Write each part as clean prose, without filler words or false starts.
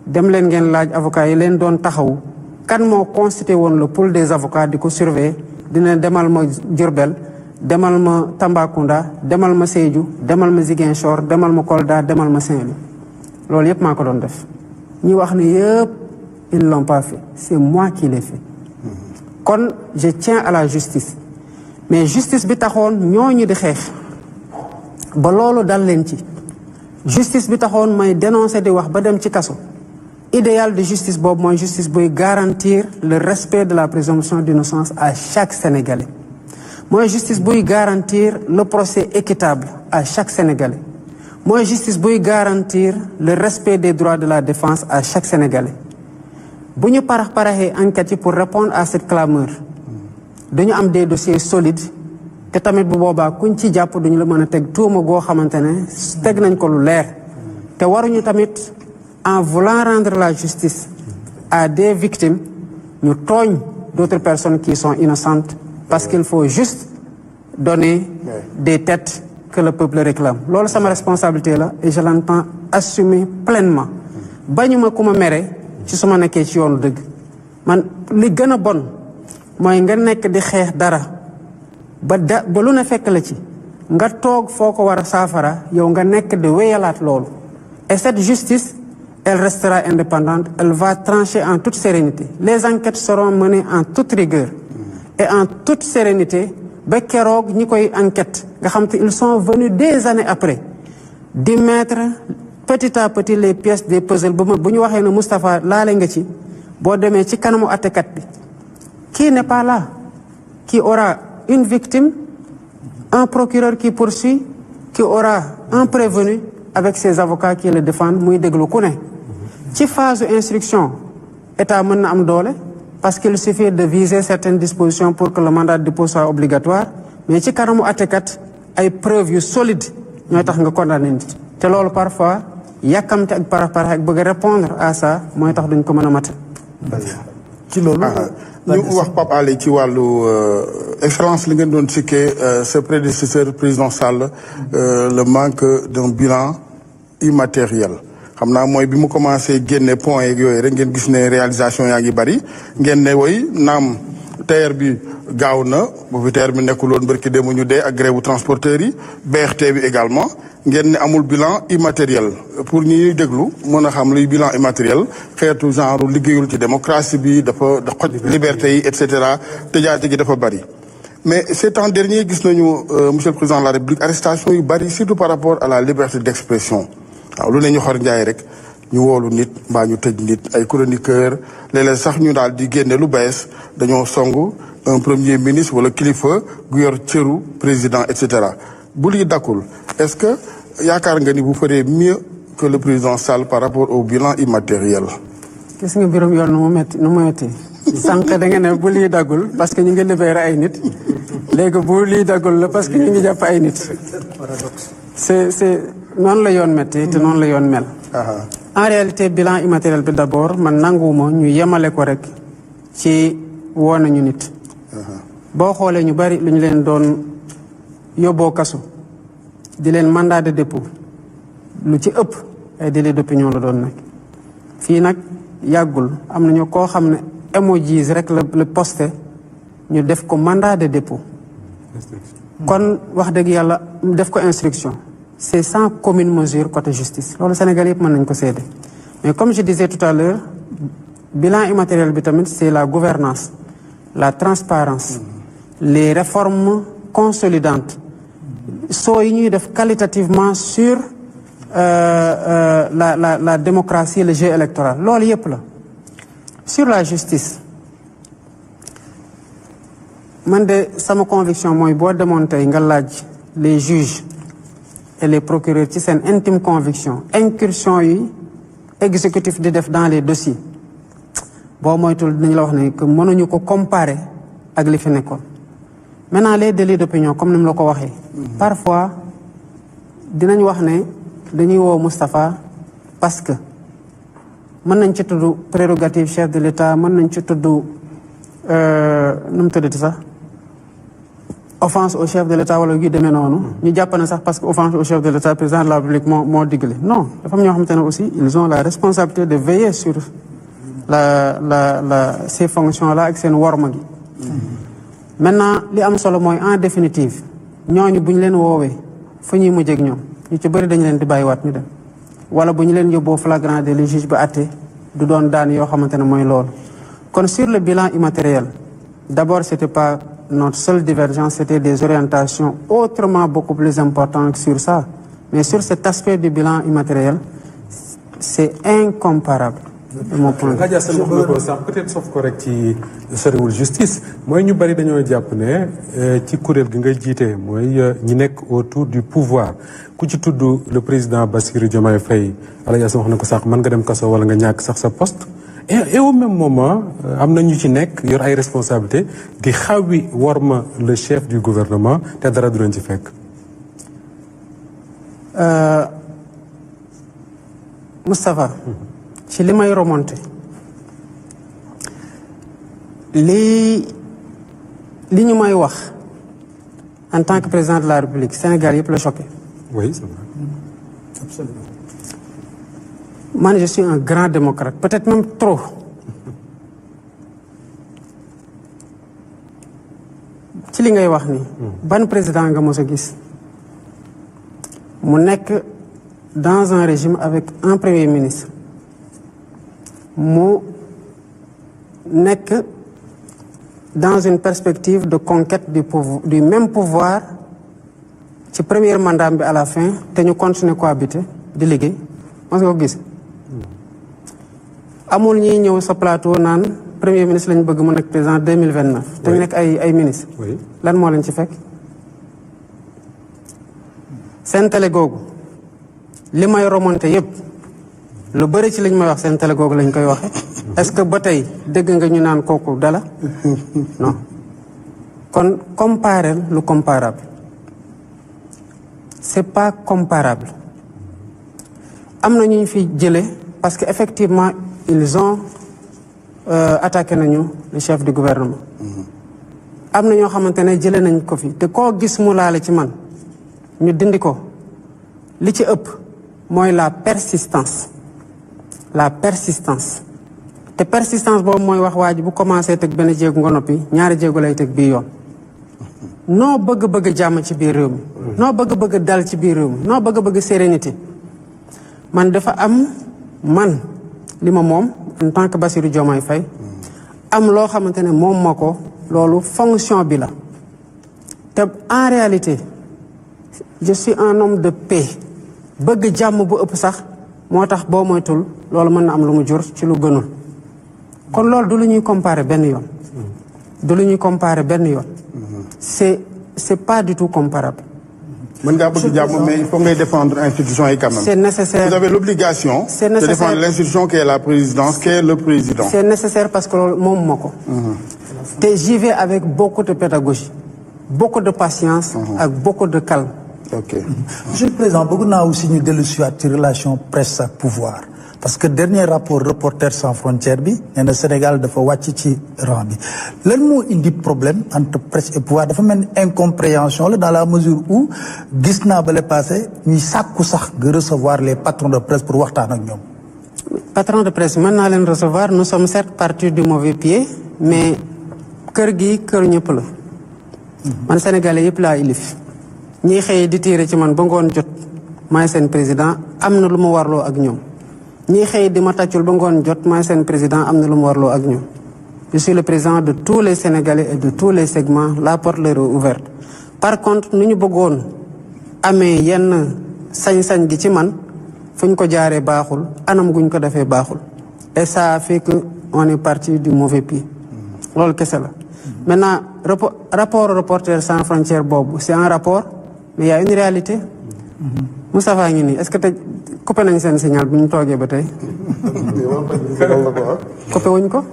dem leen ngeen laaj avocats yi leen doon taxaw kan moo constitué woon le pool des avocats di ko surveiller dina demal ma Diourbel demal ma Tambacounda demal ma Sédhiou demal ma Ziguinchor demal ma Kolda demal ma Saint-Louis loolu yëpp maa ko doon def ñi wax ne yëpp ils l'ont pas fait c'est moi qui l'ai fait kon je tiens à la justice mais justice bi taxoon ñooñu di xeex ba loolu dal leen ci justice bi taxoon may dénoncer di wax ba dem ci kaso idéal de justice boobu mooy justice buy garantir le respect de la présomption d'innocence à chaque Sénégalais mooy justice buy garantir le procès équitable à chaque Sénégalais mooy justice buy garantir le respect des droits de la défense à chaque Sénégalais bu ñu paraxee enquête yi pour répondre à cette clameur dañu am des dossiers solides te tamit bu boobaa kuñ ci jàpp duñu la mën a teg tuuma goo xamante ne teg nañ ko lu leer te waruñu tamit en voulant rendre la justice à des victimes ñu tooñ d'autres personnes qui sont innocentes parce qu'il faut juste donner des têtes que le peuple réclame loolu sama responsabilité la et je l'entends assumer pleinement bañuma ku ma mere ci su ma nekkee ci yoonu dëgg man li gën a bon mooy nga nekk di xeex dara ba lu ne fekk la ci nga toog foo ko war a saafara yow nga nekk di wéyalaat loolu et cette justice elle restera indépendante elle va trancher en toute sérénité les enquêtes seront menées en toute rigueur et en toute sérénité ba keroog ñi koy enquête nga xam te ils sont venus des années après di mettre petit à petit les pièces des puzzles bu ñu waxee ne Moustapha laale nga ci boo demee ci kanamu àttekat bi qui n'est pas là qui aura une victime un procureur qui poursuit qui aura un prévenu avec ses avocats qui le défendent muy déglu ku ne ci phase instruction état mën na am doole parce qu'il suffit de viser certaines dispositions pour que le mandat de dépôt soit obligatoire mais ci kanamu àttekat ay preuves yu solides ñooy tax nga condamné nit te loolu parfois yàkkamte ak parax ak bëgg a répondre à ça mooy tax duñ ko mën a mat ci loolu ñu wax Pape Alé ci wàllu excellence li ngeen doon sikkee ce prédécesseur président Sall le manque d'un bilan immatériel xam naa mooy bi mu commencé génne point yeeg yooyu rek ngeen gis ne réalisation yaa ngi bari ngeen ne woy naam TER bi gaaw na bu fi TER bi nekkuloon barki démb ñu dee ak grève transporteurs yi BRT bi également ngeen ne amul bilan immatériel pour ñi déglu mën a xam luy bilan immatériel xeetu genre liggéeyul ci démocratie bi dafa xoj liberté yi et cetera tëjaate gi dafa bari. mais ces temps derniers gis nañu monsieur le président de la République arrestation yu bari surtout par rapport à la liberté d'expression waaw lu ne ñu xor njaay rek ñu woolu nit mbaa ñu tëj nit ay chroniqueur léeg-léeg sax ñu daal di génne lu bees dañoo song un premier ministre wala kilifa gu yor cëru président et cetera bu lii dakkul est-ce que yaakaar nga ni vous ferez mieux que le président Sall par rapport au bilan immatériel. gis nga mbirum yoon nu mu metti sànq da nga ne bu lii daggul parce que ñu ngi libéré ay nit léegi bu lii daggul la parce que ñu ngi jàpp ay nit c'est noonu la yoon metti te noonu la yoon mel. En réalité bilan immatériel bi d'abord man nanguwuma ñu yemale ko rek ci woo nañu nit. boo xoolee ñu bari lu ñu leen doon yóbboo kasu di leen mandat de dépôt lu ci ëpp ay délit d'opinion la doon nekk. fii nag yàggul am nañu koo xam ne emojis rek la posté ñu def ko mandat de dépôt. kon wax dëgg yàlla def ko instruction. c'est sans commune mesure côté justice loolu Sénégal yëpp mën nañ ko seede mais comme je disais tout à l'heure bilan immatériel bi tamit c'est la gouvernance la transparence les réformes consolidantes soo yi ñuy def qualitativement sur la démocratie le jeu électoral loolu yëpp la sur la justice man de sama conviction mooy boo demoon tey nga laaj les juges et les procureurs ci seen intime conviction incursion yi exécutif di def dans les dossiers boo moytul dinañ la wax ne que mënuñu ko comparer ak li fi nekkoon. maintenant les délits d'opinion comme ni mu la ko waxee. parfois dinañ wax ne dañuy woo Moustapha parce que mën nañ ci tudd prérogative chef de l'État mën nañ ci tudd nu mu tuddati sax offense au chef de l'État wala yu demee noonu ñu jàpp ne sax parce que offense au chef de l'État président de la République moo digle non dafa am ñoo xamante ne aussi ils ont la responsabilité de veiller sur ces fonctions là ak seen worma gi. Maintenant li am solo mooy en définitive ñooñu bu ñu leen woowee fu ñuy mujjee ak ñoom ñu ci bëri dañu leen di bàyyiwaat ñu dem wala bu ñu leen yóbboo flagrant délit juge ba àtte du doon daan yoo xamante ne mooy loolu. Kon sur le bilan immatériel d'abord c'était pas notre seule divergence, c'était des orientations autrement beaucoup plus importantes sur ça. Mais sur cet aspect du bilan immatériel, c'est incomparable. Peut-être sauf correct ci soriwul justice mooy ñu bari dañoo jàpp ne ci kuréel gi nga jiite mooy ñi nekk autour du pouvoir ku ci tudd le président Bassirou Diomaye Faye ala wax na ko sax mën nga dem kaso wala nga ñàkk sax sa poste. Et au même moment am na ñu ci nekk yor ay responsabilités di xawi worma le chef du gouvernement te dara du leen ci fekk. Moustapha ci li may remonté li ñu may wax en tant que président de la République Sénégal yëpp la choqué. Oui, c'est vrai. Absolument. Man je suis un grand démocrate peut-être même trop. ci li ngay wax ni ban président nga mos a gis mu nekk dans un régime avec un premier ministre mu nekk dans une perspective de conquête du même pouvoir ci premier mandat bi à la fin te ñu continuer cohabiter di liggéey mos nga ko gis. Amul ñuy ñëw sa plateau naan premier ministre lañu bëgg mu nekk président 2029. te ñu nekk ay ministre lan moo leen ci fekk. seen télé googu li may remonté yëpp lu bëri ci liñ may wax seen télé googu lañ koy waxe est-ce que ba tey dégg nga ñu naan kooku dala non kon comparer lu comparable c'est pas comparable. Am na ñu fi jëlee parce que effectivement ils ont attaqué nañu le chef du gouvernement. Am na ñoo xamante ne jëlee nañ ko fi te koo gis mu laale ci man ñu dindi ko li ci ëpp mooy la persistance te persistance boobu mooy wax waa ji bu commencé teg benn jéegu nga noppi ñaari jéegu lay teg bii yoon. Noo bëgg jàmm ci biir réew mi noo bëgg dal ci biir réew mi noo bëgg sérénité man dafa am man li ma moom en tant que Bassirou Diomaye Faye am loo xamante ne moom ma ko loolu fonction bi la te en réalité je suis un homme de paix bëgg jàmm bu ëpp sax moo tax boo moytul loolu mën na am lu mu jur ci lu gënul kon loolu du lu ñuy comparer benn yoon c'est pas du tout comparable. Mën ngaa bëgg jàmm mais il faut ngay défendre institution yi quand même. C'est nécessaire. Vous avez l'obligation de défendre l'institution qui est la présidence, qui est le président. C'est nécessaire parce que loolu moom moo ko. te j'y vais avec beaucoup de pédagogie beaucoup de patience ak beaucoup de calme. Ok. Monsieur le Président bëgg naa aussi ñu dellu si waat ci relation presse ak pouvoir parce que dernier rapport Reporters sans frontières bi nee na Sénégal dafa wàcc ci rang bi lan moo indi problème entre presse et pouvoir dafa mel ni incompréhension la dans la mesure où gis naa ba le passé ñuy sàkku sax nga recevoir les patrons de presse pour waxtaan ak ñoom. Patron de presse mën naa leen recevoir nous sommes certes partis du mauvais pied mais kër gi kër ñëpp la. man Sénégalais yëpp laa ilif ñiy xëy di tiire ci man ba ngoon jot maay seen président am na lu ma warloo ak ñoom ñiy xëy di ma tàccul ba ngoon jot maay seen président am na lu ma warloo ak ñoom. Je suis le président de tous les Sénégalais et de tous les segments la porte leur est ouverte. Par contre nu ñu bëggoon amee yenn sañ-sañ gi ci man fu ñu ko jaaree baaxul anam guñ ko defee baaxul et ça a fait que on est parti du mauvais pied loolu kese la. Maintenant rapport Reporters sans frontières boobu c'est un rapport mais il y a une réalité. Moustapha ngi nii est-ce que te coupé nañ seen signal bu ñu toogee ba tey. coupé wuñ ko.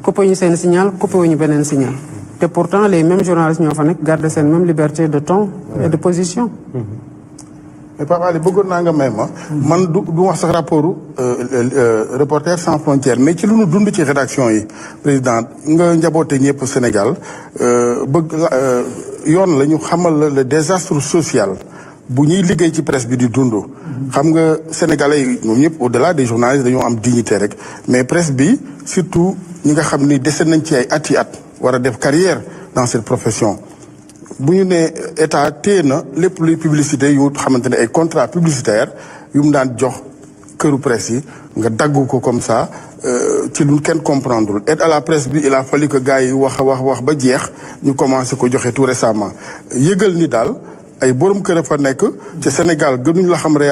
coupé wuñu seen signal coupé wuñu beneen signal. te pourtant les mêmes journalistes ñoo fa nekk garder seen même liberté de ton et de position. mais Pape Alé bëggoon naa nga may ma. man du wax sax rapport Reporters sans frontières mais ci lu nu dund ci rédaction yi président nga njaboote ñëpp Sénégal yoon la ñu xamal le désastre social bu ñuy liggéey ci presse bi di dund. xam nga sénégalais yi ñoom ñëpp au-delà des journalistes dañoo am dignité rek mais presse bi surtout ñi nga xam ni dese nañ ci ay at yi at war a def carrière dans cette profession. bu ñu nee état téye na lépp luy publicité yu xamante ne ay contrat publicitaire yu mu daan jox këru presse yi nga dagg ko comme ça ci lu kenn comprendre aide à la presse bi il a fallu que gars yi wax ba jeex ñu commencé ko joxe tout récemment yëgal ni daal ay borom kër a fa nekk ci Sénégal gënuñ la xam réalité